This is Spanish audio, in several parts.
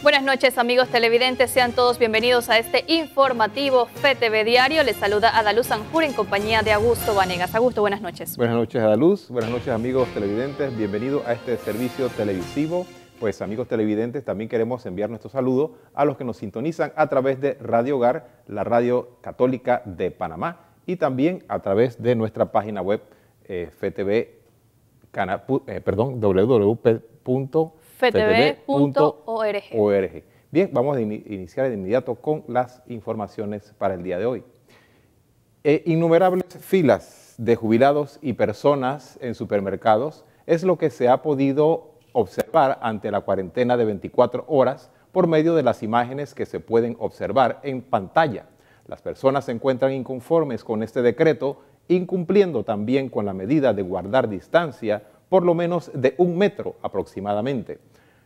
Buenas noches, amigos televidentes, sean todos bienvenidos a este informativo FETV Diario. Les saluda Adaluz Sanjur en compañía de Augusto Vanegas. Augusto, buenas noches. Buenas noches, Adaluz. Buenas noches, amigos televidentes. Bienvenidos a este servicio televisivo. Pues, amigos televidentes, también queremos enviar nuestro saludo a los que nos sintonizan a través de Radio Hogar, la radio católica de Panamá, y también a través de nuestra página web www.ftv.org. Bien, vamos a iniciar de inmediato con las informaciones para el día de hoy. Innumerables filas de jubilados y personas en supermercados es lo que se ha podido observar ante la cuarentena de 24 horas por medio de las imágenes que se pueden observar en pantalla. Las personas se encuentran inconformes con este decreto, incumpliendo también con la medida de guardar distancia por lo menos de 1 metro aproximadamente.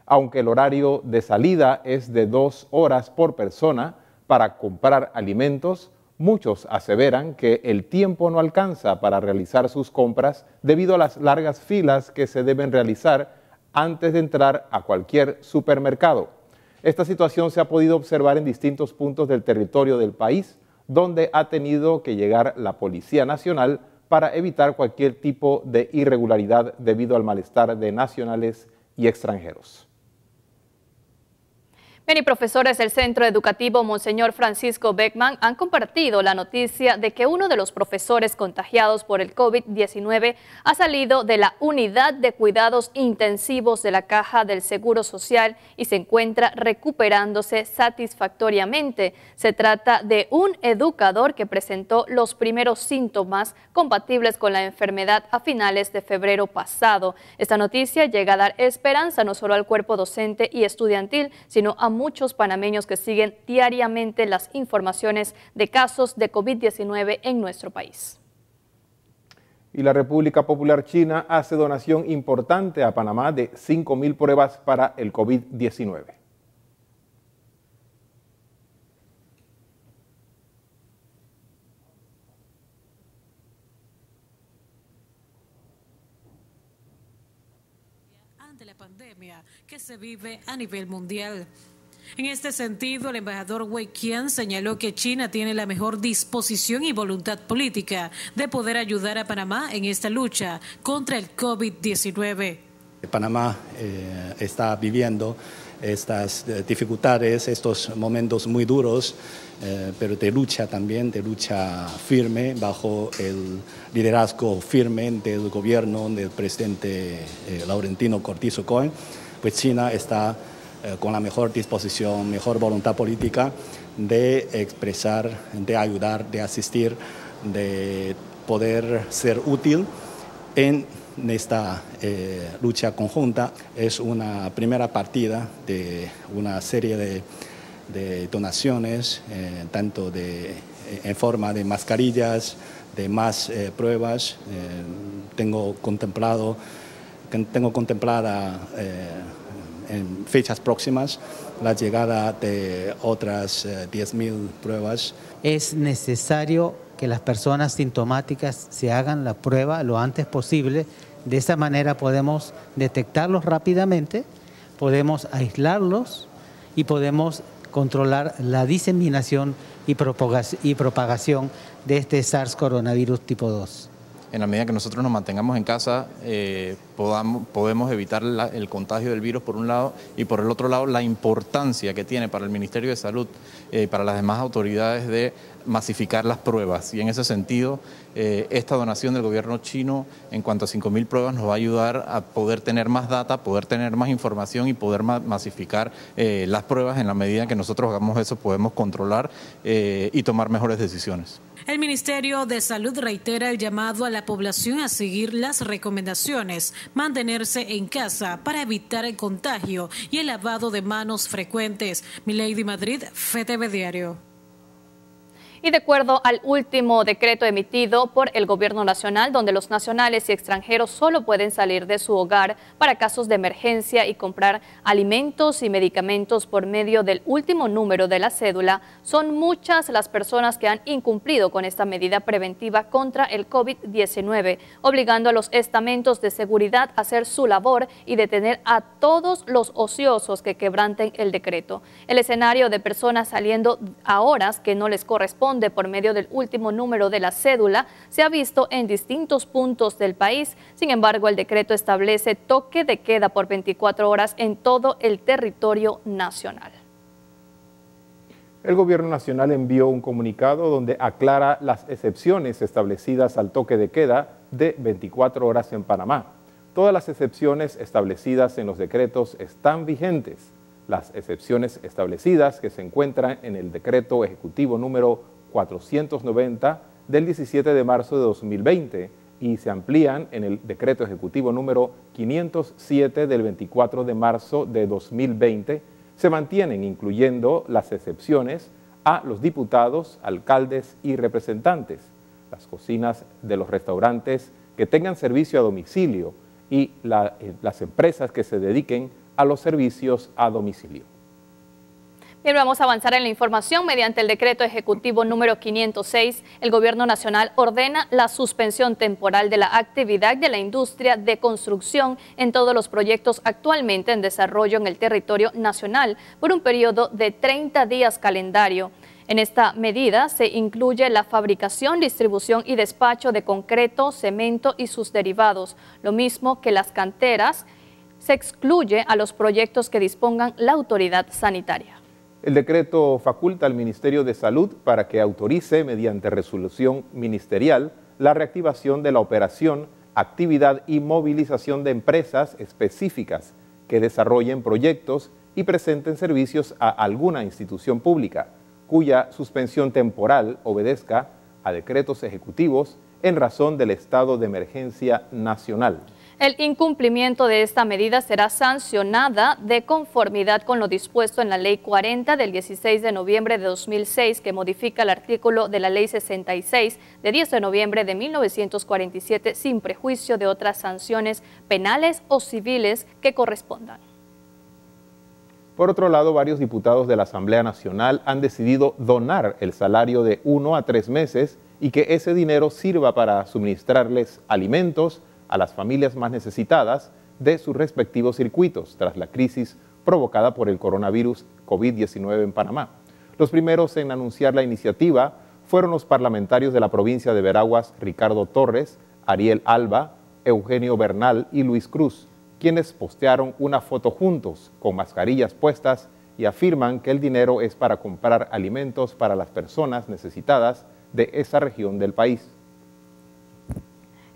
Aunque el horario de salida es de 2 horas por persona para comprar alimentos, muchos aseveran que el tiempo no alcanza para realizar sus compras debido a las largas filas que se deben realizar antes de entrar a cualquier supermercado. Esta situación se ha podido observar en distintos puntos del territorio del país, donde ha tenido que llegar la Policía Nacional para evitar cualquier tipo de irregularidad debido al malestar de nacionales y extranjeros. Bien, y profesores del Centro Educativo Monseñor Francisco Beckman han compartido la noticia de que uno de los profesores contagiados por el COVID-19 ha salido de la unidad de cuidados intensivos de la Caja del Seguro Social y se encuentra recuperándose satisfactoriamente. Se trata de un educador que presentó los primeros síntomas compatibles con la enfermedad a finales de febrero pasado. Esta noticia llega a dar esperanza no solo al cuerpo docente y estudiantil, sino a muchos panameños que siguen diariamente las informaciones de casos de COVID-19 en nuestro país. Y la República Popular China hace donación importante a Panamá de 5.000 pruebas para el COVID-19. Ante la pandemia que se vive a nivel mundial. En este sentido, el embajador Wei Qian señaló que China tiene la mejor disposición y voluntad política de poder ayudar a Panamá en esta lucha contra el COVID-19. Panamá está viviendo estas dificultades, estos momentos muy duros, pero de lucha también, de lucha firme bajo el liderazgo firme del gobierno del presidente Laurentino Cortizo Cohen. Pues China está con la mejor disposición, mejor voluntad política de expresar, de ayudar, de asistir, de poder ser útil en esta lucha conjunta. Es una primera partida de una serie de donaciones, tanto en forma de mascarillas, de más pruebas. Tengo contemplada en fechas próximas la llegada de otras 10.000 pruebas. Es necesario que las personas sintomáticas se hagan la prueba lo antes posible. De esa manera podemos detectarlos rápidamente, podemos aislarlos y podemos controlar la diseminación y propagación de este SARS coronavirus tipo 2. En la medida que nosotros nos mantengamos en casa, podemos evitar el contagio del virus por un lado, y por el otro lado la importancia que tiene para el Ministerio de Salud, para las demás autoridades, de masificar las pruebas. Y en ese sentido, esta donación del gobierno chino en cuanto a 5.000 pruebas nos va a ayudar a poder tener más data, poder tener más información y poder masificar las pruebas. En la medida que nosotros hagamos eso, podemos controlar y tomar mejores decisiones. El Ministerio de Salud reitera el llamado a la población a seguir las recomendaciones, mantenerse en casa para evitar el contagio y el lavado de manos frecuentes. Milady Madrid, FETV Diario. Y de acuerdo al último decreto emitido por el Gobierno Nacional, donde los nacionales y extranjeros solo pueden salir de su hogar para casos de emergencia y comprar alimentos y medicamentos por medio del último número de la cédula, son muchas las personas que han incumplido con esta medida preventiva contra el COVID-19, obligando a los estamentos de seguridad a hacer su labor y detener a todos los ociosos que quebranten el decreto. El escenario de personas saliendo a horas que no les corresponde por medio del último número de la cédula se ha visto en distintos puntos del país. Sin embargo, el decreto establece toque de queda por 24 horas en todo el territorio nacional. El Gobierno Nacional envió un comunicado donde aclara las excepciones establecidas al toque de queda de 24 horas en Panamá. Todas las excepciones establecidas en los decretos están vigentes. Las excepciones establecidas que se encuentran en el decreto ejecutivo número 490 del 17 de marzo de 2020 y se amplían en el decreto ejecutivo número 507 del 24 de marzo de 2020, se mantienen, incluyendo las excepciones a los diputados, alcaldes y representantes, las cocinas de los restaurantes que tengan servicio a domicilio y las empresas que se dediquen a los servicios a domicilio. Bien, vamos a avanzar en la información. Mediante el decreto ejecutivo número 506, el Gobierno Nacional ordena la suspensión temporal de la actividad de la industria de construcción en todos los proyectos actualmente en desarrollo en el territorio nacional por un periodo de 30 días calendario. En esta medida se incluye la fabricación, distribución y despacho de concreto, cemento y sus derivados, lo mismo que las canteras. Se excluye a los proyectos que dispongan la autoridad sanitaria. El decreto faculta al Ministerio de Salud para que autorice, mediante resolución ministerial, la reactivación de la operación, actividad y movilización de empresas específicas que desarrollen proyectos y presenten servicios a alguna institución pública, cuya suspensión temporal obedezca a decretos ejecutivos en razón del estado de emergencia nacional. El incumplimiento de esta medida será sancionada de conformidad con lo dispuesto en la Ley 40 del 16 de noviembre de 2006, que modifica el artículo de la Ley 66 de 10 de noviembre de 1947, sin prejuicio de otras sanciones penales o civiles que correspondan. Por otro lado, varios diputados de la Asamblea Nacional han decidido donar el salario de 1 a 3 meses y que ese dinero sirva para suministrarles alimentos a las familias más necesitadas de sus respectivos circuitos tras la crisis provocada por el coronavirus COVID-19 en Panamá. Los primeros en anunciar la iniciativa fueron los parlamentarios de la provincia de Veraguas, Ricardo Torres, Ariel Alba, Eugenio Bernal y Luis Cruz, quienes postearon una foto juntos con mascarillas puestas y afirman que el dinero es para comprar alimentos para las personas necesitadas de esa región del país.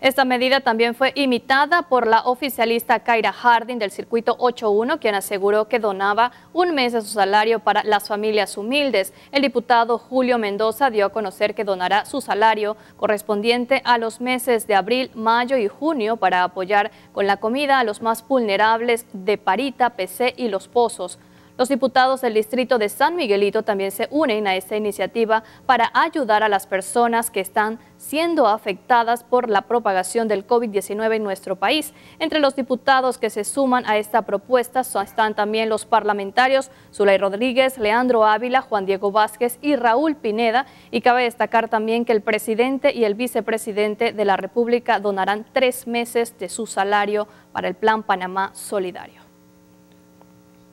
Esta medida también fue imitada por la oficialista Kaira Harding del Circuito 81, quien aseguró que donaba un mes de su salario para las familias humildes. El diputado Julio Mendoza dio a conocer que donará su salario correspondiente a los meses de abril, mayo y junio para apoyar con la comida a los más vulnerables de Parita, PC y Los Pozos. Los diputados del distrito de San Miguelito también se unen a esta iniciativa para ayudar a las personas que están siendo afectadas por la propagación del COVID-19 en nuestro país. Entre los diputados que se suman a esta propuesta están también los parlamentarios Zulay Rodríguez, Leandro Ávila, Juan Diego Vázquez y Raúl Pineda. Y cabe destacar también que el presidente y el vicepresidente de la República donarán 3 meses de su salario para el Plan Panamá Solidario.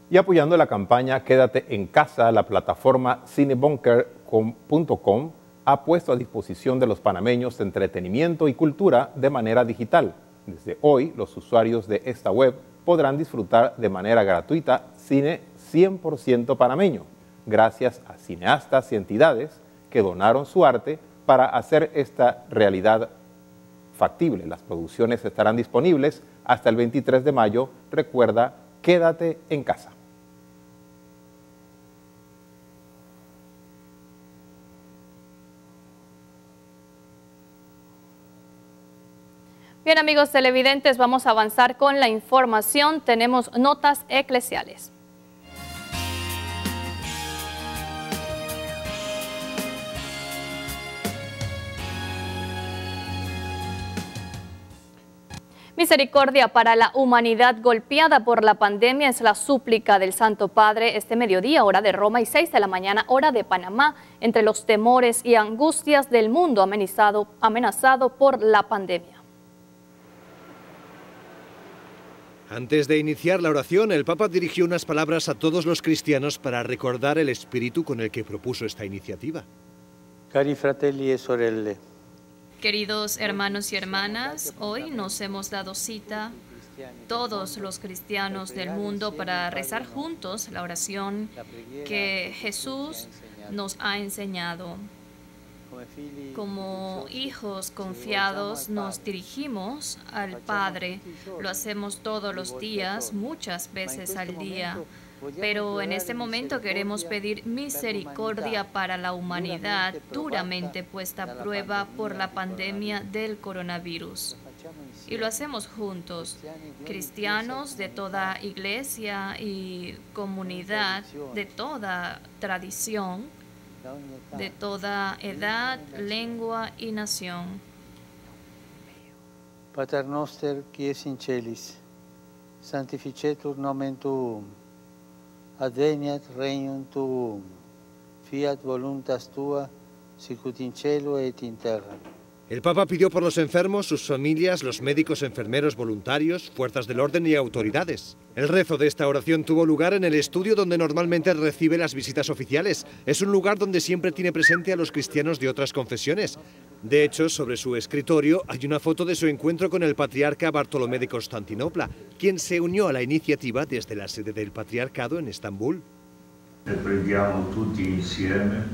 Y apoyando la campaña Quédate en Casa, la plataforma cinebunker.com ha puesto a disposición de los panameños entretenimiento y cultura de manera digital. Desde hoy, los usuarios de esta web podrán disfrutar de manera gratuita cine 100% panameño, gracias a cineastas y entidades que donaron su arte para hacer esta realidad factible. Las producciones estarán disponibles hasta el 23 de mayo. Recuerda, quédate en casa. Bien, amigos televidentes, vamos a avanzar con la información. Tenemos notas eclesiales. Misericordia para la humanidad golpeada por la pandemia es la súplica del Santo Padre este mediodía, hora de Roma, y 6 de la mañana, hora de Panamá, entre los temores y angustias del mundo amenazado por la pandemia. Antes de iniciar la oración, el Papa dirigió unas palabras a todos los cristianos para recordar el espíritu con el que propuso esta iniciativa. Cari fratelli e sorelle. Queridos hermanos y hermanas, hoy nos hemos dado cita, todos los cristianos del mundo, para rezar juntos la oración que Jesús nos ha enseñado. Como hijos confiados nos dirigimos al Padre. Lo hacemos todos los días, muchas veces al día. Pero en este momento queremos pedir misericordia para la humanidad duramente puesta a prueba por la pandemia del coronavirus. Y lo hacemos juntos, cristianos de toda iglesia y comunidad, de toda tradición, de toda edad, lengua y nación. Pater noster, qui es in celis, sanctificetur nomen tuum, adveniat regnum tuum, fiat voluntas tua, sicut in cielo et in terra. El Papa pidió por los enfermos, sus familias, los médicos, enfermeros, voluntarios, fuerzas del orden y autoridades. El rezo de esta oración tuvo lugar en el estudio donde normalmente recibe las visitas oficiales. Es un lugar donde siempre tiene presente a los cristianos de otras confesiones. De hecho, sobre su escritorio hay una foto de su encuentro con el patriarca Bartolomé de Constantinopla, quien se unió a la iniciativa desde la sede del patriarcado en Estambul. E preghiamo tutti insieme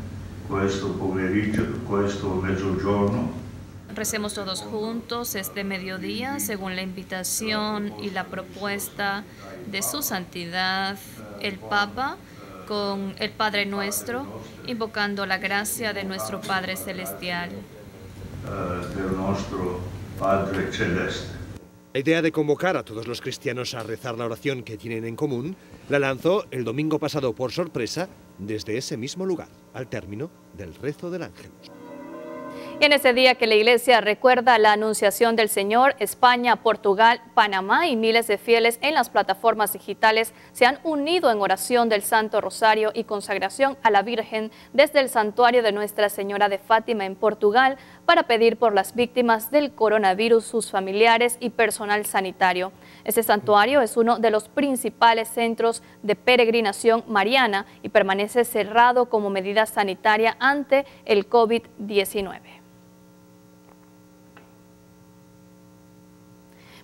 questo pomeriggio, questo mezzogiorno. Recemos todos juntos este mediodía según la invitación y la propuesta de su santidad, el Papa, con el Padre Nuestro, invocando la gracia de nuestro Padre Celestial. Del nostro Padre Celeste. La idea de convocar a todos los cristianos a rezar la oración que tienen en común la lanzó el domingo pasado por sorpresa desde ese mismo lugar, al término del rezo del Ángelus. Y en ese día que la Iglesia recuerda la Anunciación del Señor, España, Portugal, Panamá y miles de fieles en las plataformas digitales se han unido en oración del Santo Rosario y consagración a la Virgen desde el santuario de Nuestra Señora de Fátima en Portugal para pedir por las víctimas del coronavirus, sus familiares y personal sanitario. Este santuario es uno de los principales centros de peregrinación mariana y permanece cerrado como medida sanitaria ante el COVID-19.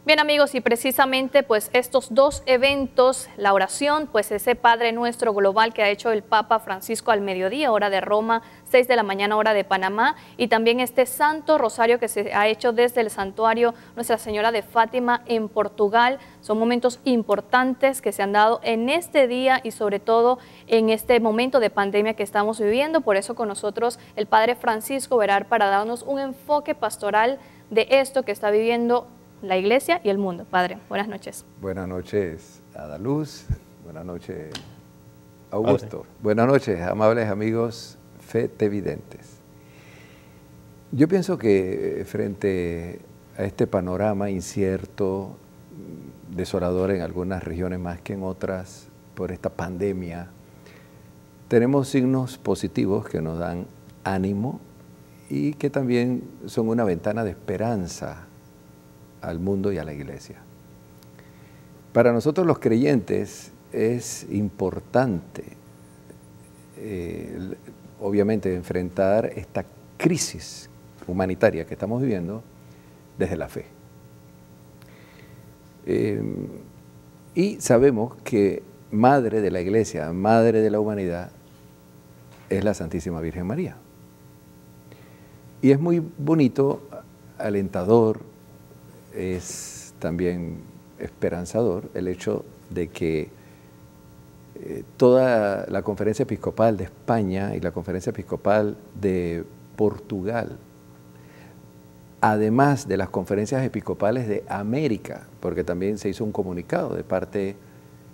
Bien amigos, y precisamente pues estos dos eventos, la oración, pues ese Padre Nuestro global que ha hecho el Papa Francisco al mediodía, hora de Roma, 6 de la mañana, hora de Panamá, y también este Santo Rosario que se ha hecho desde el santuario Nuestra Señora de Fátima en Portugal, son momentos importantes que se han dado en este día y sobre todo en este momento de pandemia que estamos viviendo. Por eso con nosotros el Padre Francisco Verar para darnos un enfoque pastoral de esto que está viviendo la Iglesia y el mundo. Padre, buenas noches. Buenas noches, Adaluz. Buenas noches, Augusto. Buenas noches, amables amigos fetevidentes. Yo pienso que frente a este panorama incierto, desolador en algunas regiones más que en otras, por esta pandemia, tenemos signos positivos que nos dan ánimo y que también son una ventana de esperanza al mundo y a la Iglesia. Para nosotros los creyentes es importante, obviamente, enfrentar esta crisis humanitaria que estamos viviendo desde la fe. Y sabemos que Madre de la Iglesia, Madre de la humanidad, es la Santísima Virgen María. Y es muy bonito, alentador, es también esperanzador el hecho de que toda la Conferencia Episcopal de España y la Conferencia Episcopal de Portugal, además de las conferencias episcopales de América, porque también se hizo un comunicado de parte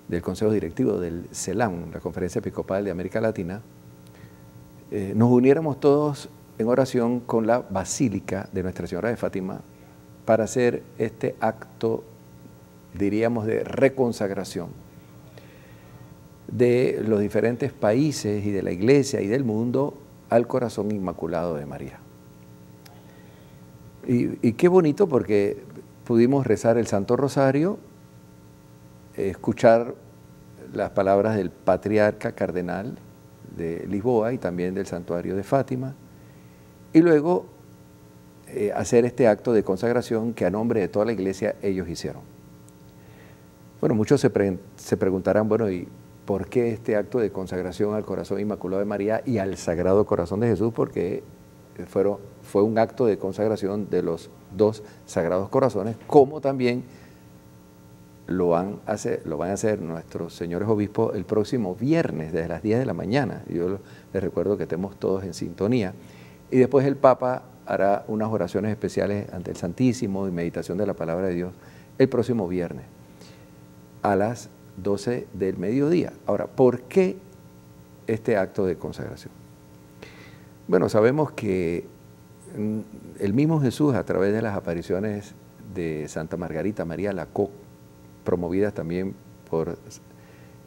del Consejo Directivo del CELAM, la Conferencia Episcopal de América Latina, nos uniéramos todos en oración con la Basílica de Nuestra Señora de Fátima para hacer este acto, diríamos, de reconsagración de los diferentes países y de la Iglesia y del mundo al corazón inmaculado de María. Y qué bonito, porque pudimos rezar el Santo Rosario, escuchar las palabras del patriarca cardenal de Lisboa y también del santuario de Fátima, y luego hacer este acto de consagración que a nombre de toda la Iglesia ellos hicieron. Bueno, muchos se preguntarán, bueno, ¿y por qué este acto de consagración al corazón inmaculado de María y al Sagrado Corazón de Jesús? Porque fue un acto de consagración de los dos Sagrados Corazones, como también lo van a hacer nuestros señores obispos el próximo viernes desde las 10 de la mañana. Yo les recuerdo que estemos todos en sintonía. Y después el Papa hará unas oraciones especiales ante el Santísimo y meditación de la Palabra de Dios el próximo viernes a las 12 del mediodía. Ahora, ¿por qué este acto de consagración? Bueno, sabemos que el mismo Jesús, a través de las apariciones de Santa Margarita María Alacoque, promovidas también por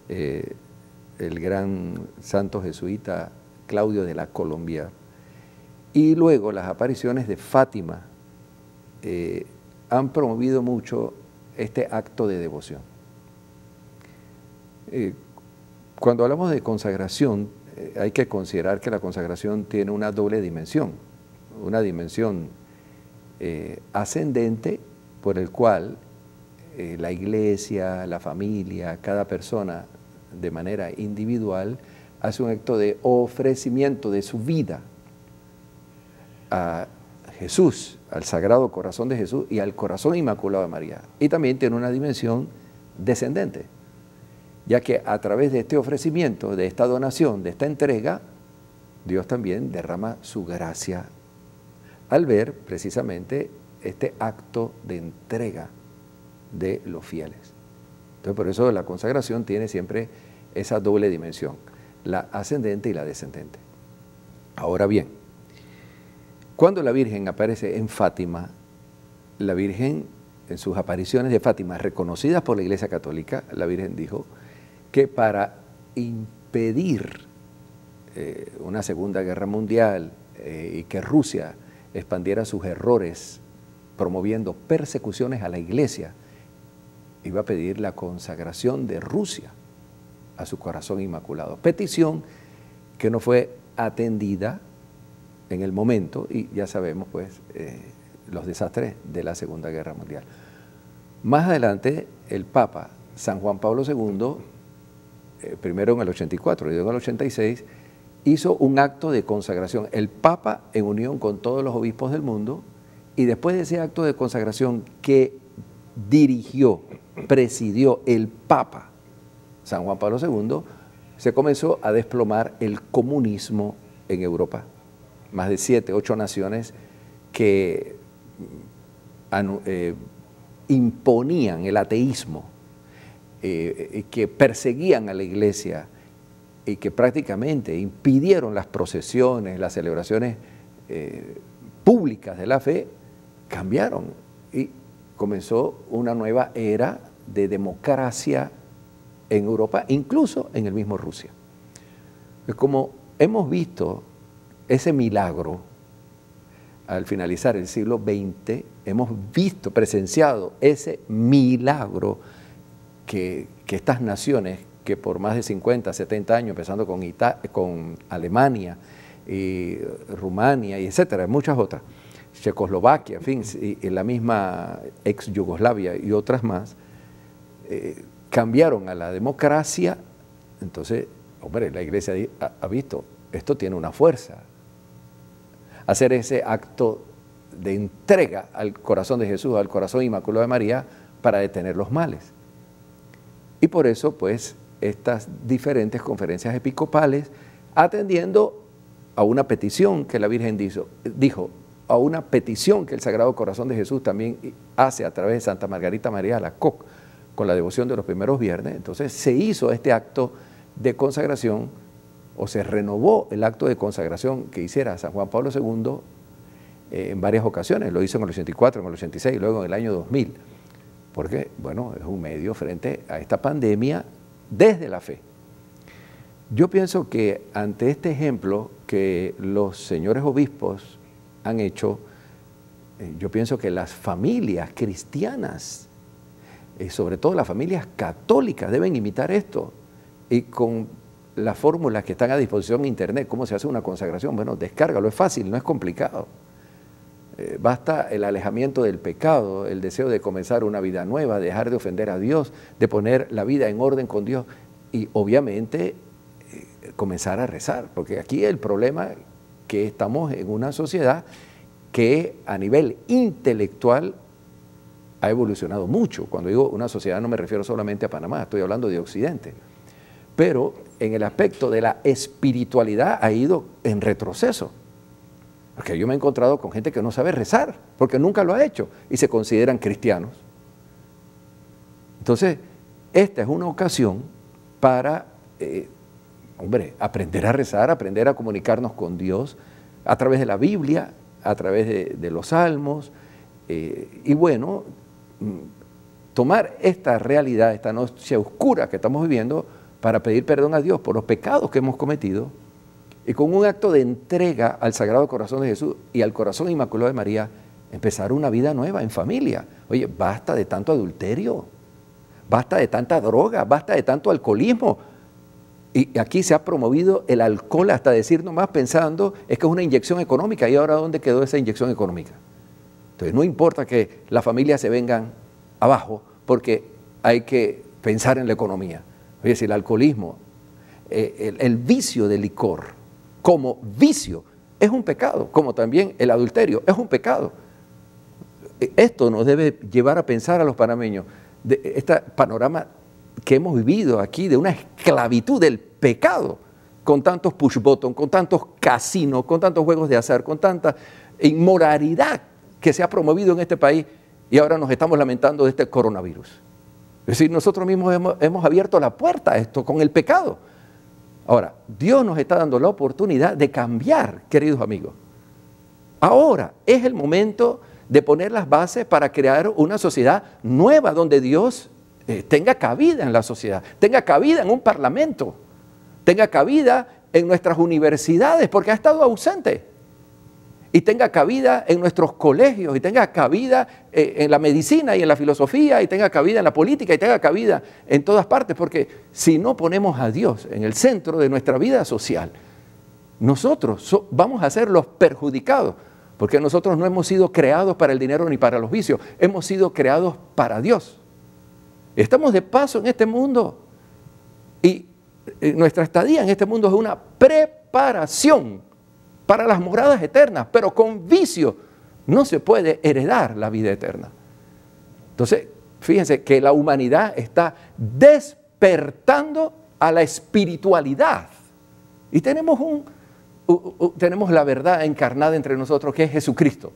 el gran santo jesuita Claudio de la Colombia, y luego las apariciones de Fátima, han promovido mucho este acto de devoción. Cuando hablamos de consagración, hay que considerar que la consagración tiene una doble dimensión, una dimensión ascendente, por el cual la Iglesia, la familia, cada persona de manera individual hace un acto de ofrecimiento de su vida a Jesús, al Sagrado Corazón de Jesús y al Corazón Inmaculado de María. Y también tiene una dimensión descendente, ya que a través de este ofrecimiento, de esta donación, de esta entrega, Dios también derrama su gracia al ver precisamente este acto de entrega de los fieles. Entonces, por eso la consagración tiene siempre esa doble dimensión, la ascendente y la descendente. Ahora bien, cuando la Virgen aparece en Fátima, la Virgen, en sus apariciones de Fátima, reconocidas por la Iglesia Católica, la Virgen dijo que para impedir una Segunda Guerra Mundial y que Rusia expandiera sus errores promoviendo persecuciones a la Iglesia, iba a pedir la consagración de Rusia a su corazón inmaculado. Petición que no fue atendida en el momento, y ya sabemos pues los desastres de la Segunda Guerra Mundial. Más adelante el Papa San Juan Pablo II, primero en el 84 y luego en el 86, hizo un acto de consagración. El Papa en unión con todos los obispos del mundo, y después de ese acto de consagración que dirigió, presidió el Papa San Juan Pablo II, se comenzó a desplomar el comunismo en Europa. Más de 7, 8 naciones que imponían el ateísmo, que perseguían a la Iglesia y que prácticamente impidieron las procesiones, las celebraciones públicas de la fe, cambiaron y comenzó una nueva era de democracia en Europa, incluso en el mismo Rusia. Es como hemos visto ese milagro al finalizar el siglo XX, hemos visto, presenciado ese milagro que estas naciones que por más de 50, 70 años, empezando con Alemania, y Rumania, y etcétera, muchas otras, Checoslovaquia, en fin, y la misma ex Yugoslavia y otras más, cambiaron a la democracia. Entonces, hombre, la Iglesia ha visto, esto tiene una fuerza. Hacer ese acto de entrega al corazón de Jesús, al corazón inmaculado de María, para detener los males. Y por eso, pues, estas diferentes conferencias episcopales, atendiendo a una petición que la Virgen dijo, a una petición que el Sagrado Corazón de Jesús también hace a través de Santa Margarita María Alacoque, con la devoción de los primeros viernes. Entonces se hizo este acto de consagración, o se renovó el acto de consagración que hiciera San Juan Pablo II en varias ocasiones. Lo hizo en el 84, en el 86, luego en el año 2000. Porque, bueno, es un medio frente a esta pandemia desde la fe. Yo pienso que ante este ejemplo que los señores obispos han hecho, yo pienso que las familias cristianas, sobre todo las familias católicas, deben imitar esto. Y con las fórmulas que están a disposición en internet, ¿cómo se hace una consagración? Bueno, descárgalo, es fácil, no es complicado. Basta el alejamiento del pecado, el deseo de comenzar una vida nueva, dejar de ofender a Dios, de poner la vida en orden con Dios y obviamente comenzar a rezar, porque aquí el problema es que estamos en una sociedad que a nivel intelectual ha evolucionado mucho. Cuando digo una sociedad no me refiero solamente a Panamá, estoy hablando de Occidente. Pero en el aspecto de la espiritualidad ha ido en retroceso. Porque yo me he encontrado con gente que no sabe rezar, porque nunca lo ha hecho y se consideran cristianos. Entonces, esta es una ocasión para, aprender a rezar, aprender a comunicarnos con Dios a través de la Biblia, a través de los salmos, y bueno, tomar esta realidad, esta noche oscura que estamos viviendo, para pedir perdón a Dios por los pecados que hemos cometido, y con un acto de entrega al Sagrado Corazón de Jesús y al Corazón Inmaculado de María, empezar una vida nueva en familia. Oye, basta de tanto adulterio, basta de tanta droga, basta de tanto alcoholismo. Y aquí se ha promovido el alcohol hasta decir nomás pensando es que es una inyección económica. ¿Y ahora dónde quedó esa inyección económica? Entonces no importa que las familias se vengan abajo porque hay que pensar en la economía. Oye, si el alcoholismo, el vicio del licor como vicio es un pecado, como también el adulterio es un pecado. Esto nos debe llevar a pensar a los panameños de este panorama que hemos vivido aquí de una esclavitud del pecado, con tantos push button, con tantos casinos, con tantos juegos de azar, con tanta inmoralidad que se ha promovido en este país y ahora nos estamos lamentando de este coronavirus. Es decir, nosotros mismos hemos abierto la puerta a esto con el pecado. Ahora, Dios nos está dando la oportunidad de cambiar, queridos amigos. Ahora es el momento de poner las bases para crear una sociedad nueva donde Dios tenga cabida en la sociedad, tenga cabida en un parlamento, tenga cabida en nuestras universidades, porque ha estado ausente, y tenga cabida en nuestros colegios, y tenga cabida en la medicina y en la filosofía, y tenga cabida en la política, y tenga cabida en todas partes, porque si no ponemos a Dios en el centro de nuestra vida social, nosotros vamos a ser los perjudicados, porque nosotros no hemos sido creados para el dinero ni para los vicios, hemos sido creados para Dios. Estamos de paso en este mundo y nuestra estadía en este mundo es una preparación para las moradas eternas, pero con vicio no se puede heredar la vida eterna. Entonces, fíjense que la humanidad está despertando a la espiritualidad y tenemos la verdad encarnada entre nosotros, que es Jesucristo.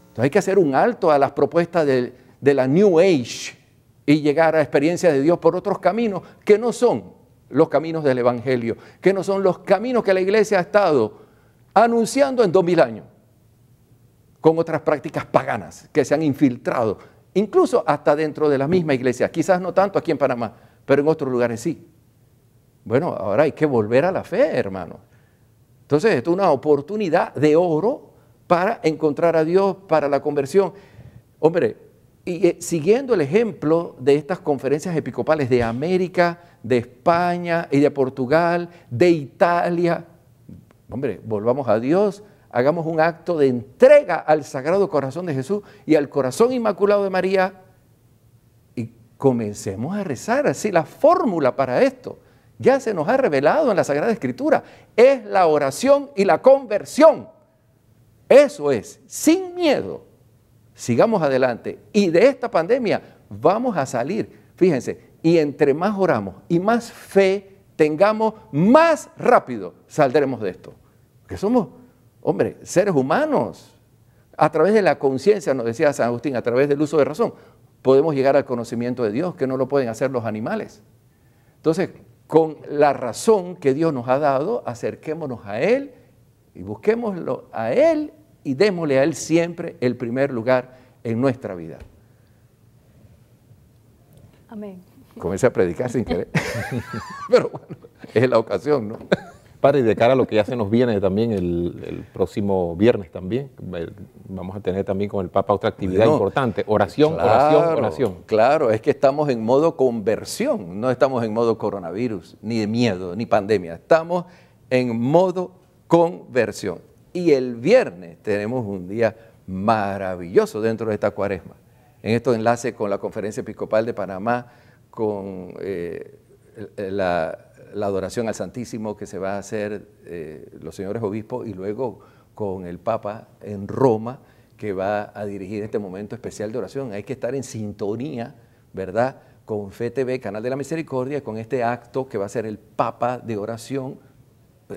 Entonces hay que hacer un alto a las propuestas de la New Age y llegar a experiencias de Dios por otros caminos que no son los caminos del Evangelio, que no son los caminos que la Iglesia ha estado anunciando en 2000 años, con otras prácticas paganas que se han infiltrado, incluso hasta dentro de la misma Iglesia, quizás no tanto aquí en Panamá, pero en otros lugares sí. Bueno, ahora hay que volver a la fe, hermano. Entonces, esto es una oportunidad de oro para encontrar a Dios, para la conversión. Hombre, y siguiendo el ejemplo de estas conferencias episcopales de América, de España y de Portugal, de Italia, hombre, volvamos a Dios, hagamos un acto de entrega al Sagrado Corazón de Jesús y al Corazón Inmaculado de María y comencemos a rezar. Así la fórmula para esto ya se nos ha revelado en la Sagrada Escritura, es la oración y la conversión. Eso es, sin miedo, sigamos adelante y de esta pandemia vamos a salir. Fíjense, y entre más oramos y más fe tengamos, más rápido saldremos de esto. Porque somos, hombre, seres humanos. A través de la conciencia, nos decía San Agustín, a través del uso de razón, podemos llegar al conocimiento de Dios, que no lo pueden hacer los animales. Entonces, con la razón que Dios nos ha dado, acerquémonos a Él y busquémoslo a Él y démosle a Él siempre el primer lugar en nuestra vida. Amén. Comencé a predicar sin querer, pero bueno, es la ocasión, ¿no? Padre, y de cara a lo que ya se nos viene también el próximo viernes también, vamos a tener también con el Papa otra actividad importante, oración, oración. Claro, es que estamos en modo conversión, no estamos en modo coronavirus, ni de miedo, ni pandemia, estamos en modo conversión. Y el viernes tenemos un día maravilloso dentro de esta cuaresma. En estos enlaces con la Conferencia Episcopal de Panamá, con la adoración al Santísimo que se va a hacer los señores obispos y luego con el Papa en Roma que va a dirigir este momento especial de oración. Hay que estar en sintonía, ¿verdad?, con Fe TV, Canal de la Misericordia, con este acto que va a ser el Papa de oración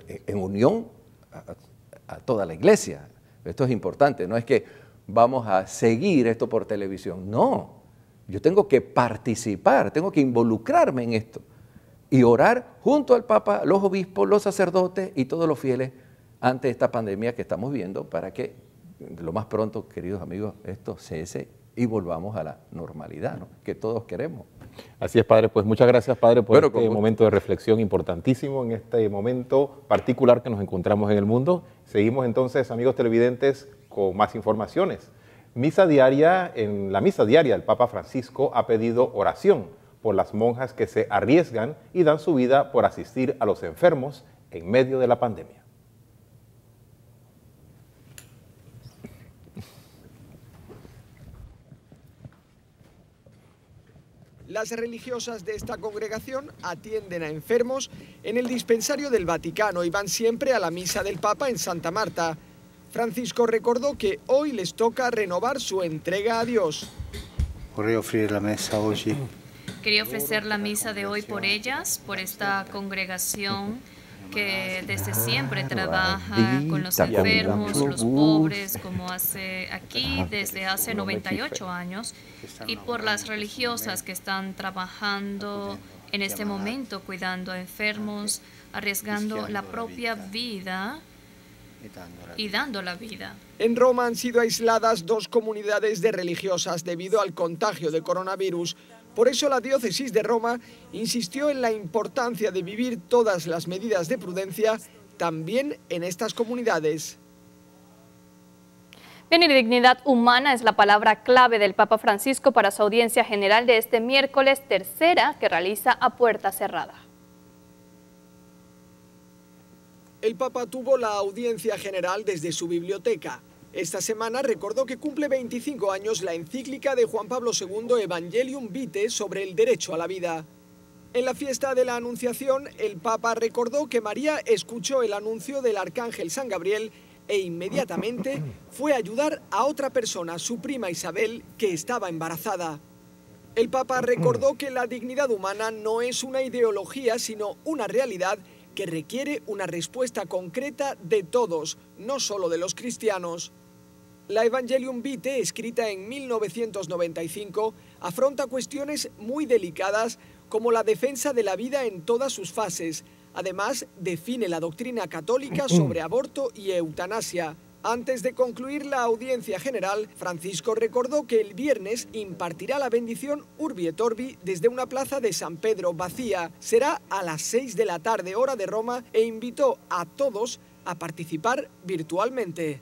en unión a toda la iglesia. Esto es importante, no es que vamos a seguir esto por televisión, no. Yo tengo que participar, tengo que involucrarme en esto y orar junto al Papa, los obispos, los sacerdotes y todos los fieles ante esta pandemia que estamos viendo para que lo más pronto, queridos amigos, esto cese y volvamos a la normalidad, ¿no?, que todos queremos. Así es, Padre. Pues muchas gracias, Padre, por este momento de reflexión importantísimo en este momento particular que nos encontramos en el mundo. Seguimos entonces, amigos televidentes, con más informaciones. Misa diaria, en la misa diaria el Papa Francisco ha pedido oración por las monjas que se arriesgan y dan su vida por asistir a los enfermos en medio de la pandemia. Las religiosas de esta congregación atienden a enfermos en el dispensario del Vaticano y van siempre a la misa del Papa en Santa Marta. Francisco recordó que hoy les toca renovar su entrega a Dios. Quería ofrecer la mesa hoy. Quería ofrecer la misa de hoy por ellas, por esta congregación que desde siempre trabaja con los enfermos, los pobres, como hace aquí desde hace 98 años, y por las religiosas que están trabajando en este momento, cuidando a enfermos, arriesgando la propia vida y dando la vida. En Roma han sido aisladas 2 comunidades de religiosas debido al contagio de coronavirus. Por eso la diócesis de Roma insistió en la importancia de vivir todas las medidas de prudencia también en estas comunidades. Bien, y dignidad humana es la palabra clave del Papa Francisco para su audiencia general de este miércoles, tercera que realiza a puerta cerrada. El Papa tuvo la audiencia general desde su biblioteca. Esta semana recordó que cumple 25 años la encíclica de Juan Pablo II Evangelium Vitae sobre el derecho a la vida. En la fiesta de la Anunciación, el Papa recordó que María escuchó el anuncio del arcángel San Gabriel e inmediatamente fue a ayudar a otra persona, su prima Isabel, que estaba embarazada. El Papa recordó que la dignidad humana no es una ideología, sino una realidad que requiere una respuesta concreta de todos, no solo de los cristianos. La Evangelium Vitae, escrita en 1995, afronta cuestiones muy delicadas como la defensa de la vida en todas sus fases. Además, define la doctrina católica sobre aborto y eutanasia. Antes de concluir la audiencia general, Francisco recordó que el viernes impartirá la bendición Urbi et Orbi desde una plaza de San Pedro vacía. Será a las 6 de la tarde, hora de Roma, e invitó a todos a participar virtualmente.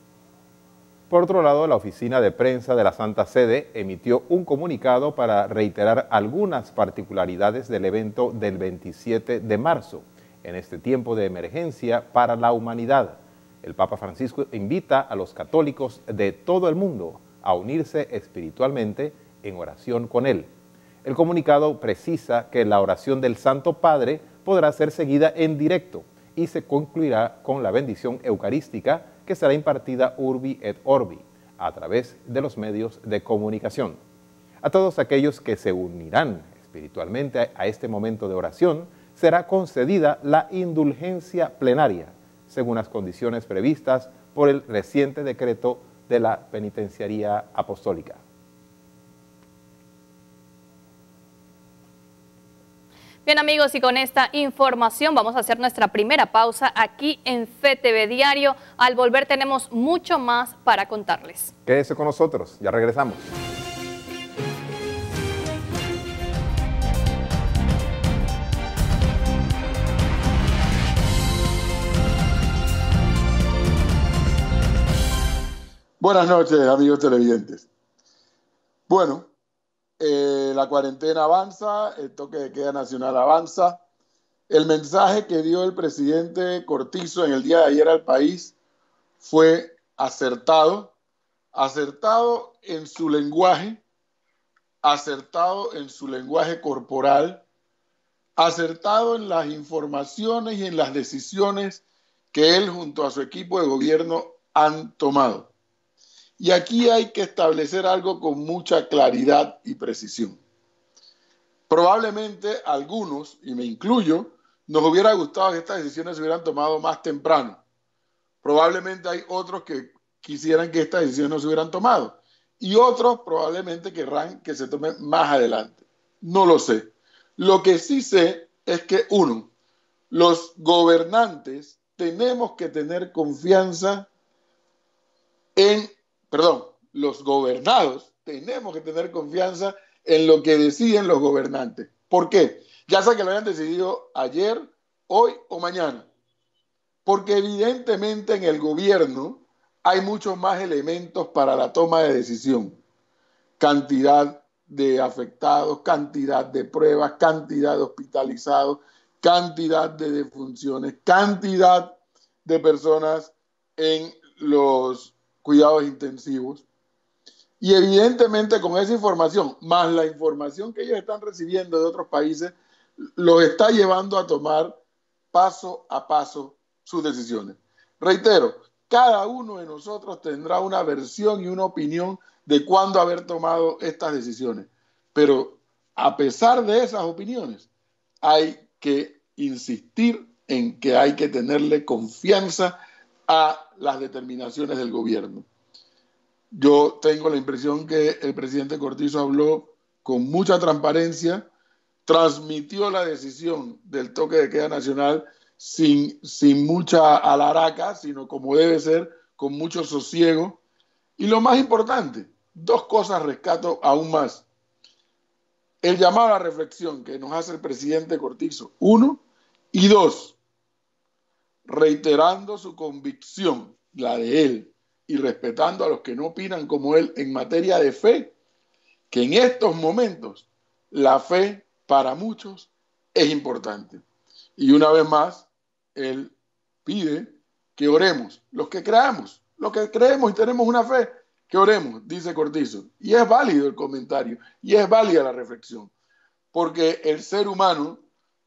Por otro lado, la oficina de prensa de la Santa Sede emitió un comunicado para reiterar algunas particularidades del evento del 27 de marzo, en este tiempo de emergencia para la humanidad. El Papa Francisco invita a los católicos de todo el mundo a unirse espiritualmente en oración con él. El comunicado precisa que la oración del Santo Padre podrá ser seguida en directo y se concluirá con la bendición eucarística que será impartida Urbi et Orbi a través de los medios de comunicación. A todos aquellos que se unirán espiritualmente a este momento de oración será concedida la indulgencia plenaria, según las condiciones previstas por el reciente decreto de la Penitenciaría Apostólica. Bien amigos, y con esta información vamos a hacer nuestra primera pausa aquí en FETV Diario. Al volver tenemos mucho más para contarles. Quédese con nosotros, ya regresamos. Buenas noches, amigos televidentes. Bueno, la cuarentena avanza, el toque de queda nacional avanza. El mensaje que dio el presidente Cortizo en el día de ayer al país fue acertado en su lenguaje, acertado en su lenguaje corporal, acertado en las informaciones y en las decisiones que él junto a su equipo de gobierno han tomado. Y aquí hay que establecer algo con mucha claridad y precisión. Probablemente algunos, y me incluyo, nos hubiera gustado que estas decisiones se hubieran tomado más temprano. Probablemente hay otros que quisieran que estas decisiones no se hubieran tomado. Y otros probablemente querrán que se tomen más adelante. No lo sé. Lo que sí sé es que, uno, los gobernantes tenemos que tener confianza los gobernados tenemos que tener confianza en lo que deciden los gobernantes. ¿Por qué? Ya sea que lo hayan decidido ayer, hoy o mañana. Porque evidentemente en el gobierno hay muchos más elementos para la toma de decisión. Cantidad de afectados, cantidad de pruebas, cantidad de hospitalizados, cantidad de defunciones, cantidad de personas en los cuidados intensivos. Y evidentemente con esa información, más la información que ellos están recibiendo de otros países, los está llevando a tomar paso a paso sus decisiones. Reitero, cada uno de nosotros tendrá una versión y una opinión de cuándo haber tomado estas decisiones. Pero a pesar de esas opiniones, hay que insistir en que hay que tenerle confianza a las determinaciones del gobierno. Yo tengo la impresión que el presidente Cortizo habló con mucha transparencia, transmitió la decisión del toque de queda nacional sin mucha alaraca, sino como debe ser, con mucho sosiego. Y lo más importante, dos cosas rescato aún más. El llamado a la reflexión que nos hace el presidente Cortizo, uno, y dos, reiterando su convicción, la de él, y respetando a los que no opinan como él en materia de fe, que en estos momentos la fe para muchos es importante. Y una vez más, él pide que oremos, los que creemos y tenemos una fe, que oremos, dice Cortizo. Y es válido el comentario, y es válida la reflexión, porque el ser humano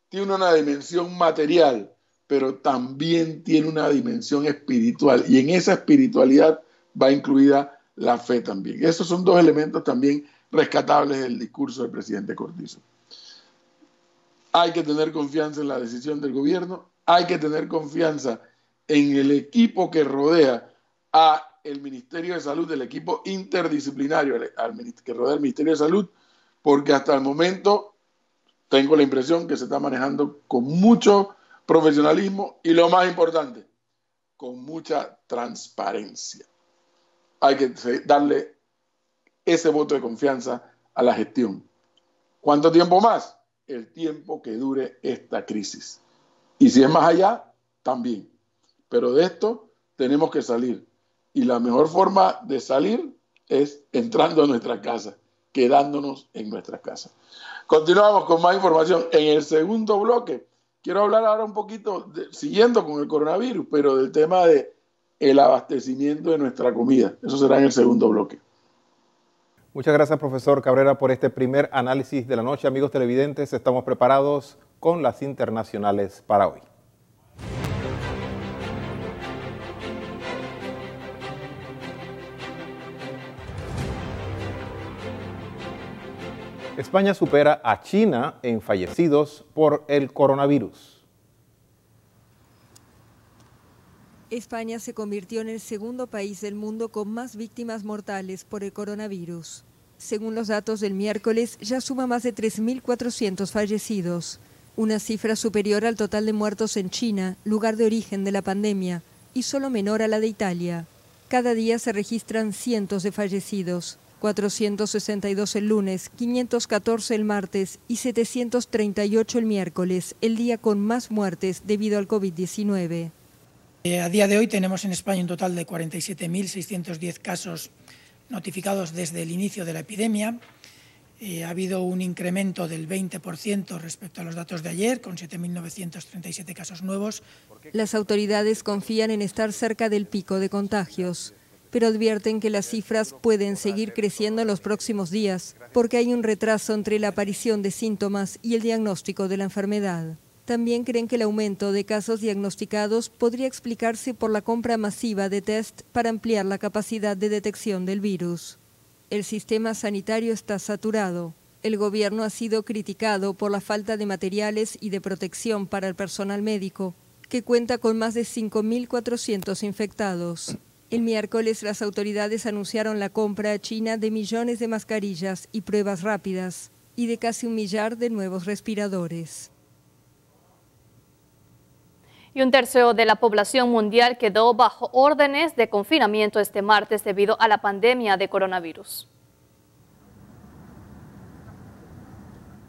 tiene una dimensión material, pero también tiene una dimensión espiritual, y en esa espiritualidad va incluida la fe también. Esos son dos elementos también rescatables del discurso del presidente Cortizo. Hay que tener confianza en la decisión del gobierno, hay que tener confianza en el equipo que rodea al Ministerio de Salud, el equipo interdisciplinario que rodea al Ministerio de Salud, porque hasta el momento tengo la impresión que se está manejando con mucho profesionalismo y, lo más importante, con mucha transparencia. Hay que darle ese voto de confianza a la gestión. ¿Cuánto tiempo más? El tiempo que dure esta crisis. Y si es más allá, también. Pero de esto tenemos que salir. Y la mejor forma de salir es entrando a nuestra casa, quedándonos en nuestras casas. Continuamos con más información. En el segundo bloque, quiero hablar ahora un poquito, siguiendo con el coronavirus, pero del tema del abastecimiento de nuestra comida. Eso será en el segundo bloque. Muchas gracias, profesor Cabrera, por este primer análisis de la noche. Amigos televidentes, estamos preparados con las internacionales para hoy. España supera a China en fallecidos por el coronavirus. España se convirtió en el segundo país del mundo con más víctimas mortales por el coronavirus. Según los datos del miércoles, ya suma más de 3.400 fallecidos. una cifra superior al total de muertos en China, lugar de origen de la pandemia, y solo menor a la de Italia. Cada día se registran cientos de fallecidos, 462 el lunes, 514 el martes y 738 el miércoles, el día con más muertes debido al COVID-19. A día de hoy tenemos en España un total de 47.610 casos notificados desde el inicio de la epidemia. Ha habido un incremento del 20% respecto a los datos de ayer, con 7.937 casos nuevos. Las autoridades confían en estar cerca del pico de contagios, pero advierten que las cifras pueden seguir creciendo en los próximos días, porque hay un retraso entre la aparición de síntomas y el diagnóstico de la enfermedad. También creen que el aumento de casos diagnosticados podría explicarse por la compra masiva de test para ampliar la capacidad de detección del virus. El sistema sanitario está saturado. El gobierno ha sido criticado por la falta de materiales y de protección para el personal médico, que cuenta con más de 5.400 infectados. El miércoles las autoridades anunciaron la compra a China de millones de mascarillas y pruebas rápidas y de casi 1 millar de nuevos respiradores. Y 1/3 de la población mundial quedó bajo órdenes de confinamiento este martes debido a la pandemia de coronavirus.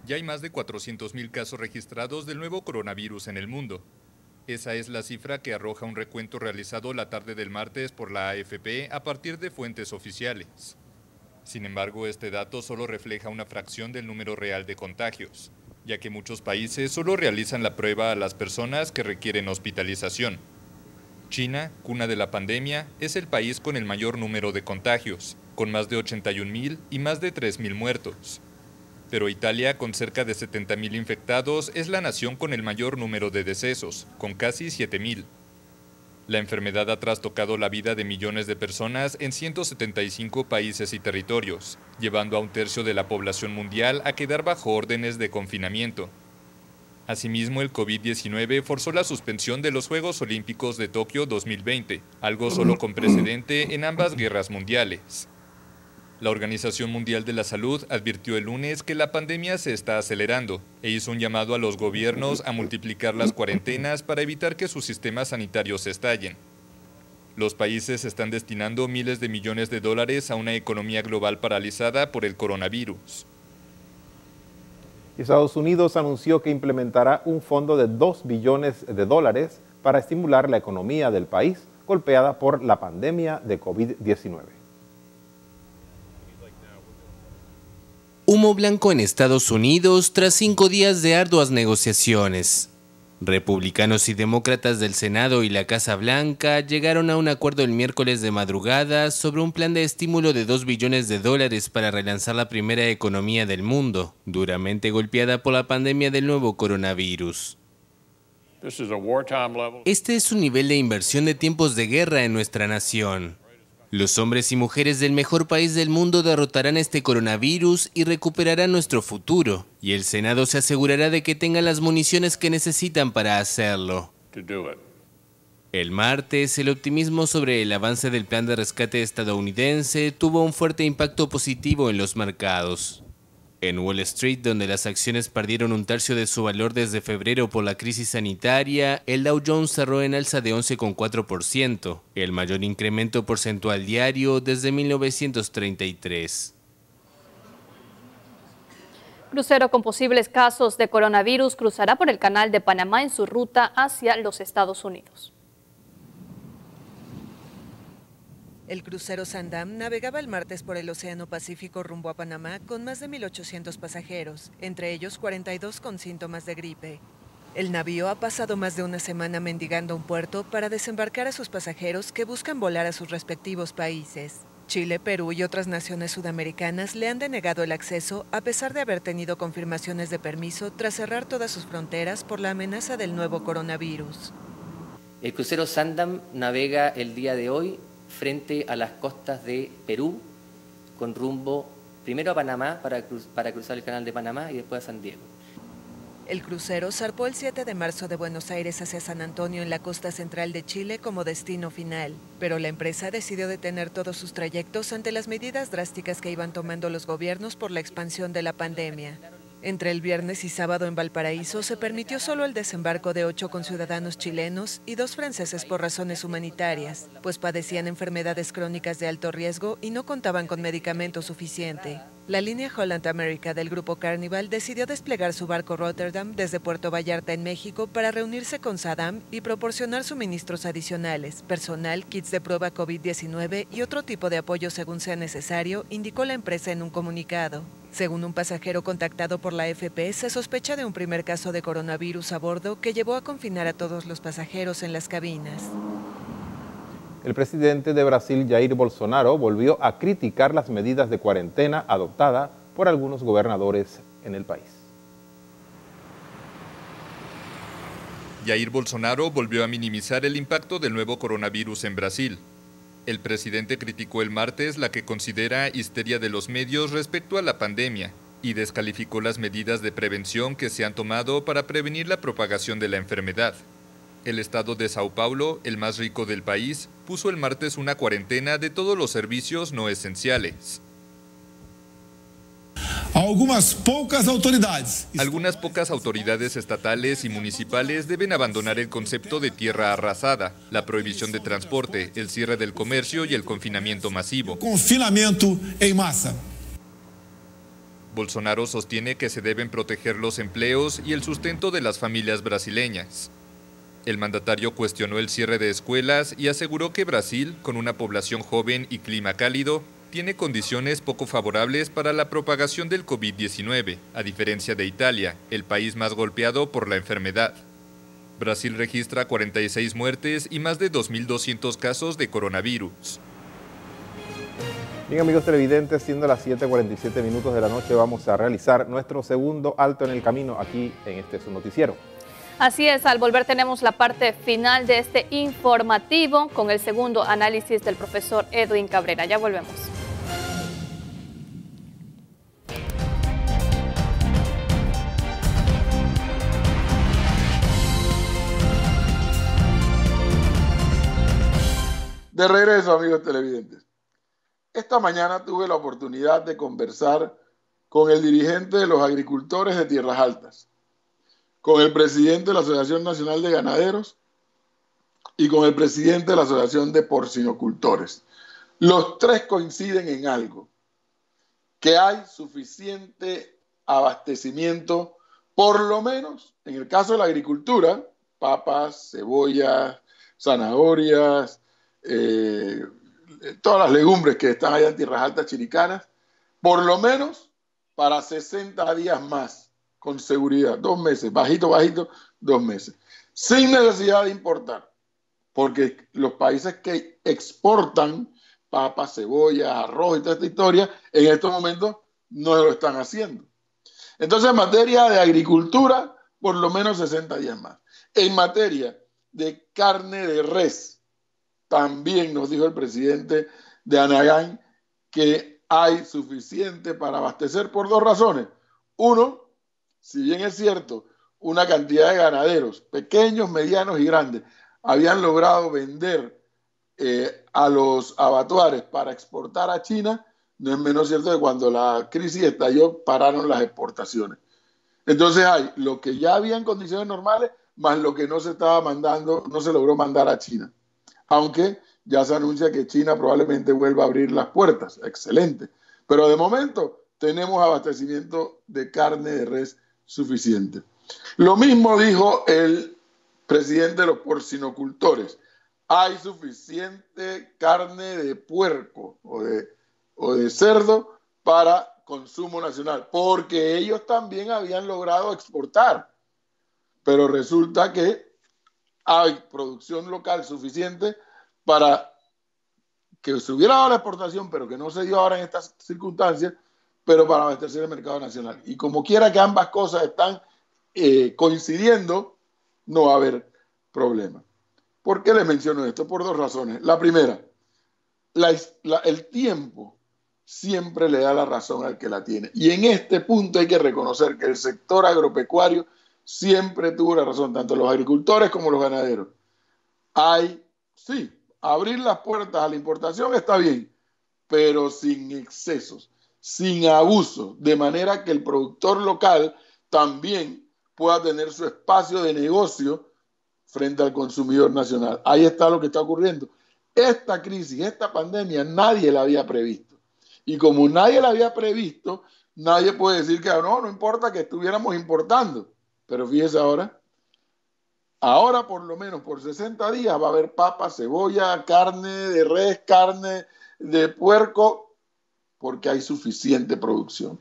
Ya hay más de 400.000 casos registrados del nuevo coronavirus en el mundo. Esa es la cifra que arroja un recuento realizado la tarde del martes por la AFP a partir de fuentes oficiales. Sin embargo, este dato solo refleja una fracción del número real de contagios, ya que muchos países solo realizan la prueba a las personas que requieren hospitalización. China, cuna de la pandemia, es el país con el mayor número de contagios, con más de 81.000 y más de 3.000 muertos. Pero Italia, con cerca de 70.000 infectados, es la nación con el mayor número de decesos, con casi 7.000. La enfermedad ha trastocado la vida de millones de personas en 175 países y territorios, llevando a 1/3 de la población mundial a quedar bajo órdenes de confinamiento. Asimismo, el COVID-19 forzó la suspensión de los Juegos Olímpicos de Tokio 2020, algo solo con precedente en ambas guerras mundiales. La Organización Mundial de la Salud advirtió el lunes que la pandemia se está acelerando e hizo un llamado a los gobiernos a multiplicar las cuarentenas para evitar que sus sistemas sanitarios estallen. Los países están destinando miles de millones de dólares a una economía global paralizada por el coronavirus. Estados Unidos anunció que implementará un fondo de $2 billones para estimular la economía del país golpeada por la pandemia de COVID-19. Humo blanco en Estados Unidos tras 5 días de arduas negociaciones. Republicanos y demócratas del Senado y la Casa Blanca llegaron a un acuerdo el miércoles de madrugada sobre un plan de estímulo de $2 billones para relanzar la primera economía del mundo, duramente golpeada por la pandemia del nuevo coronavirus. Este es un nivel de inversión de tiempos de guerra en nuestra nación. Los hombres y mujeres del mejor país del mundo derrotarán este coronavirus y recuperarán nuestro futuro, y el Senado se asegurará de que tengan las municiones que necesitan para hacerlo. El martes, el optimismo sobre el avance del plan de rescate estadounidense tuvo un fuerte impacto positivo en los mercados. En Wall Street, donde las acciones perdieron 1/3 de su valor desde febrero por la crisis sanitaria, el Dow Jones cerró en alza de 11,4%, el mayor incremento porcentual diario desde 1933. Crucero con posibles casos de coronavirus cruzará por el Canal de Panamá en su ruta hacia los Estados Unidos. El crucero Sandam navegaba el martes por el Océano Pacífico rumbo a Panamá con más de 1.800 pasajeros, entre ellos 42 con síntomas de gripe. El navío ha pasado más de una semana mendigando un puerto para desembarcar a sus pasajeros que buscan volar a sus respectivos países. Chile, Perú y otras naciones sudamericanas le han denegado el acceso a pesar de haber tenido confirmaciones de permiso tras cerrar todas sus fronteras por la amenaza del nuevo coronavirus. El crucero Sandam navega el día de hoy frente a las costas de Perú, con rumbo primero a Panamá para cruzar el Canal de Panamá y después a San Diego. El crucero zarpó el 7 de marzo de Buenos Aires hacia San Antonio en la costa central de Chile como destino final, pero la empresa decidió detener todos sus trayectos ante las medidas drásticas que iban tomando los gobiernos por la expansión de la pandemia. Entre el viernes y sábado en Valparaíso se permitió solo el desembarco de 8 conciudadanos chilenos y 2 franceses por razones humanitarias, pues padecían enfermedades crónicas de alto riesgo y no contaban con medicamento suficiente. La línea Holland America del grupo Carnival decidió desplegar su barco Rotterdam desde Puerto Vallarta en México para reunirse con SADAM y proporcionar suministros adicionales, personal, kits de prueba COVID-19 y otro tipo de apoyo según sea necesario, indicó la empresa en un comunicado. Según un pasajero contactado por la AFP, se sospecha de un primer caso de coronavirus a bordo que llevó a confinar a todos los pasajeros en las cabinas. El presidente de Brasil, Jair Bolsonaro, volvió a criticar las medidas de cuarentena adoptadas por algunos gobernadores en el país. Jair Bolsonaro volvió a minimizar el impacto del nuevo coronavirus en Brasil. El presidente criticó el martes la que considera histeria de los medios respecto a la pandemia y descalificó las medidas de prevención que se han tomado para prevenir la propagación de la enfermedad. El estado de Sao Paulo, el más rico del país, puso el martes una cuarentena de todos los servicios no esenciales. Algunas pocas autoridades estatales y municipales deben abandonar el concepto de tierra arrasada, la prohibición de transporte, el cierre del comercio y el confinamiento masivo. Confinamiento en masa. Bolsonaro sostiene que se deben proteger los empleos y el sustento de las familias brasileñas. El mandatario cuestionó el cierre de escuelas y aseguró que Brasil, con una población joven y clima cálido, tiene condiciones poco favorables para la propagación del COVID-19, a diferencia de Italia, el país más golpeado por la enfermedad. Brasil registra 46 muertes y más de 2.200 casos de coronavirus. Bien, amigos televidentes, siendo las 7:47 minutos de la noche, vamos a realizar nuestro segundo alto en el camino aquí en su noticiero. Así es, al volver tenemos la parte final de este informativo con el segundo análisis del profesor Edwin Cabrera. Ya volvemos. De regreso, amigos televidentes. Esta mañana tuve la oportunidad de conversar con el dirigente de los agricultores de Tierras Altas, con el presidente de la Asociación Nacional de Ganaderos y con el presidente de la Asociación de Porcinocultores. Los tres coinciden en algo, que hay suficiente abastecimiento, por lo menos en el caso de la agricultura, papas, cebollas, zanahorias, todas las legumbres que están allá en Tierras Altas chiricanas, por lo menos para 60 días más. Con seguridad, 2 meses, bajito, 2 meses, sin necesidad de importar, porque los países que exportan papas, cebollas, arroz y toda esta historia, en estos momentos no lo están haciendo. Entonces, en materia de agricultura, por lo menos 60 días más. En materia de carne de res, también nos dijo el presidente de Anagán que hay suficiente para abastecer por 2 razones. Uno, si bien es cierto, una cantidad de ganaderos, pequeños, medianos y grandes, habían logrado vender a los abatuares para exportar a China, no es menos cierto que cuando la crisis estalló, pararon las exportaciones. Entonces hay lo que ya había en condiciones normales, más lo que no se estaba mandando, no se logró mandar a China. Aunque ya se anuncia que China probablemente vuelva a abrir las puertas. Excelente. Pero de momento tenemos abastecimiento de carne de res suficiente. Lo mismo dijo el presidente de los porcinocultores. Hay suficiente carne de puerco o de cerdo para consumo nacional, porque ellos también habían logrado exportar. Pero resulta que hay producción local suficiente para que se hubiera dado la exportación, pero que no se dio ahora en estas circunstancias, pero para abastecer el mercado nacional. Y como quiera que ambas cosas están coincidiendo, no va a haber problema. ¿Por qué les menciono esto? Por 2 razones. La primera, el tiempo siempre le da la razón al que la tiene. Y en este punto hay que reconocer que el sector agropecuario siempre tuvo la razón, tanto los agricultores como los ganaderos. Sí, abrir las puertas a la importación está bien, pero sin excesos. sin abuso, de manera que el productor local también pueda tener su espacio de negocio frente al consumidor nacional. Ahí está lo que está ocurriendo. Esta crisis, esta pandemia, nadie la había previsto. Y como nadie la había previsto, nadie puede decir que no importa que estuviéramos importando. Pero fíjese ahora por lo menos por 60 días va a haber papa, cebolla, carne de res, carne de puerco, porque hay suficiente producción.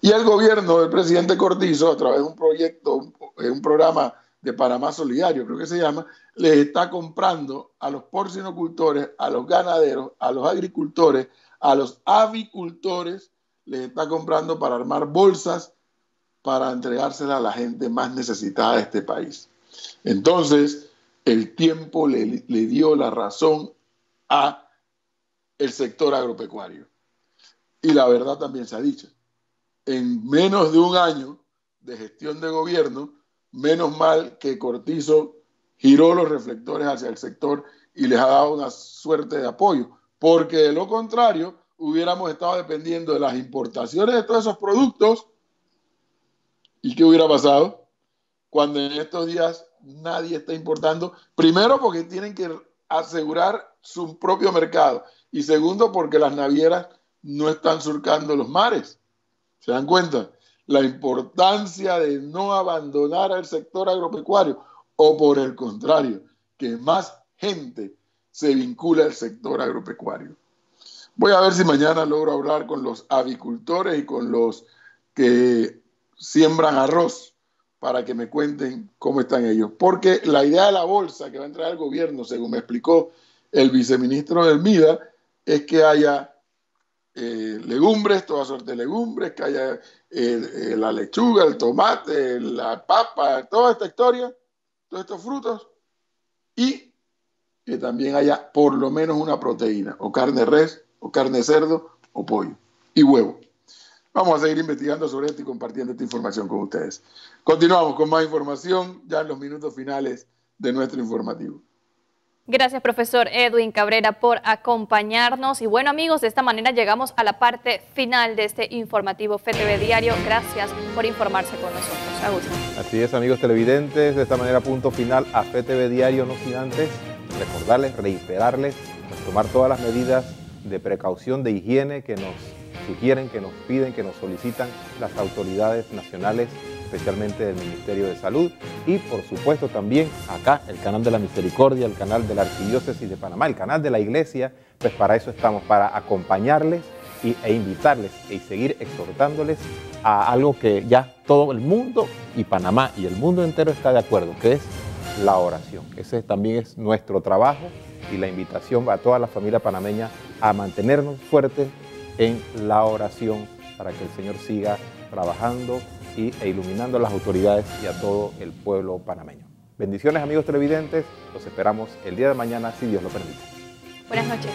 Y el gobierno del presidente Cortizo, a través de un proyecto, un programa de Panamá Solidario, creo que se llama, les está comprando a los porcinocultores, a los ganaderos, a los agricultores, a los avicultores, les está comprando para armar bolsas para entregárselas a la gente más necesitada de este país. Entonces, el tiempo le dio la razón a el sector agropecuario. Y la verdad también se ha dicho. En menos de un año de gestión de gobierno, menos mal que Cortizo giró los reflectores hacia el sector y les ha dado una suerte de apoyo, porque de lo contrario hubiéramos estado dependiendo de las importaciones de todos esos productos. ¿Y qué hubiera pasado cuando en estos días nadie está importando? Primero, porque tienen que asegurar su propio mercado, y segundo, porque las navieras no están surcando los mares. ¿Se dan cuenta? La importancia de no abandonar al sector agropecuario, o por el contrario, que más gente se vincula al sector agropecuario. Voy a ver si mañana logro hablar con los avicultores y con los que siembran arroz para que me cuenten cómo están ellos. Porque la idea de la bolsa que va a entrar al gobierno, según me explicó el viceministro del MIDA, es que haya legumbres, toda suerte de legumbres, que haya la lechuga, el tomate, la papa, toda esta historia, todos estos frutos, y que también haya por lo menos una proteína, o carne de res, o carne de cerdo, o pollo, y huevo. Vamos a seguir investigando sobre esto y compartiendo esta información con ustedes. Continuamos con más información ya en los minutos finales de nuestro informativo. Gracias, profesor Edwin Cabrera, por acompañarnos. Y bueno, amigos, de esta manera llegamos a la parte final de este informativo FETV Diario. Gracias por informarse con nosotros. Augusto. Así es, amigos televidentes, de esta manera punto final a FETV Diario, no sin antes recordarles, reiterarles, pues, tomar todas las medidas de precaución, de higiene que nos sugieren, que nos piden, que nos solicitan las autoridades nacionales, especialmente del Ministerio de Salud, y por supuesto también acá el canal de la Misericordia, el canal de la Arquidiócesis de Panamá, el canal de la Iglesia, pues para eso estamos, para acompañarles e invitarles y seguir exhortándoles a algo que ya todo el mundo y Panamá y el mundo entero está de acuerdo, que es la oración. Ese también es nuestro trabajo y la invitación a toda la familia panameña a mantenernos fuertes en la oración para que el Señor siga trabajando e iluminando a las autoridades y a todo el pueblo panameño. Bendiciones, amigos televidentes, los esperamos el día de mañana, si Dios lo permite. Buenas noches.